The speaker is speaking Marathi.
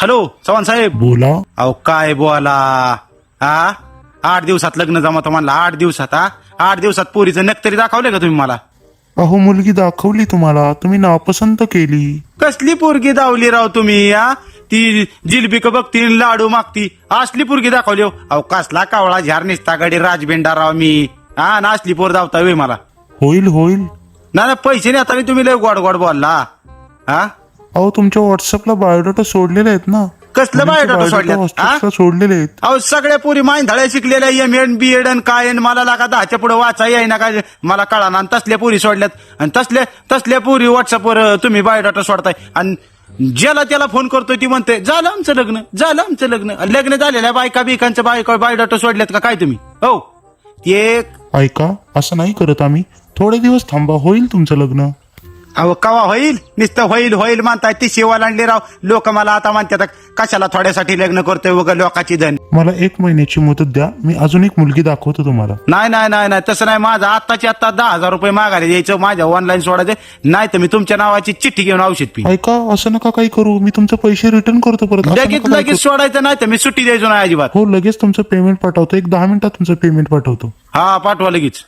हॅलो चव्हाण साहेब. बोला. अहो काय बोला. हा 8 दिवसात लग्न जमवतो म्हणला. 8 दिवसात. 8 दिवसात पोरीचं नख तरी दाखवले का तुम्ही मला? अहो मुलगी दाखवली तुम्हाला, तुम्ही नापसंत केली. कसली पोरगी दावली राव तुम्ही? ती जिलबी का बघती लाडू मागती, असली पोरगी दाखवली हो. अहो कसला कावळा झार निसता गडी राजबेंडा राव मी. ना असली पोर दावता वे मला. होईल होईल. ना पैसे नाही आता तुम्ही लय गोड गोड बोलला. हा अहो तुमच्या व्हॉट्सअपला बायोडाटा सोडलेले आहेत ना. कसलं बायोडाटा सोडल्यात? व्हॉट्सअपला सोडलेले आहेत. अहो सगळ्या पोरी माईंधळ्या शिकलेल्या एम.एड. बी.एड. आणि काय मला लागा 10च्या पुढे वाचा येईना काय मला कळाना. आणि तसल्या पोरी सोडल्यात. आणि तसल्या पोरी व्हॉट्सअपवर तुम्ही बायोडाटा सोडताय. आणि ज्याला त्याला फोन करतोय ती म्हणते झालं आमचं लग्न, झालं आमचं लग्न. लग्न झालेल्या बायका बिकांचं बायोडाटा सोडल्यात का काय तुम्ही? हो ते ऐका, असं नाही करत आम्ही. थोडे दिवस थांबा, होईल तुमचं लग्न. अहो कवा होईल? नुसतं होईल होईल म्हणताय. ती शिवाय आणली राव. लोक मला आता म्हणतात कशाला थोड्यासाठी लग्न करतोय वगैरे लोकाची धन. मला 1 महिन्याची मुदत द्या, मी अजून एक मुलगी दाखवतो तुम्हाला. नाही नाही नाही नाही तसं नाही. माझं आत्ताची आत्ता 10,000 रुपये मागायला द्यायचं, माझ्या ऑनलाईन सोडायचे. नाही तर मी तुमच्या नावाची चिठ्ठी घेऊन औषध पी. ऐका, असं नका काही करू. मी तुमचे पैसे रिटर्न करतो परत. असं लगेच नका काही लगेच सोडायचं. नाही तर मी सुट्टी द्यायचो नाही अजिबात. करू. हो लगेच तुमचं पेमेंट पाठवतो. 1 10 मिनिटात तुमचं पेमेंट पाठवतो. हा पाठवा लगेच.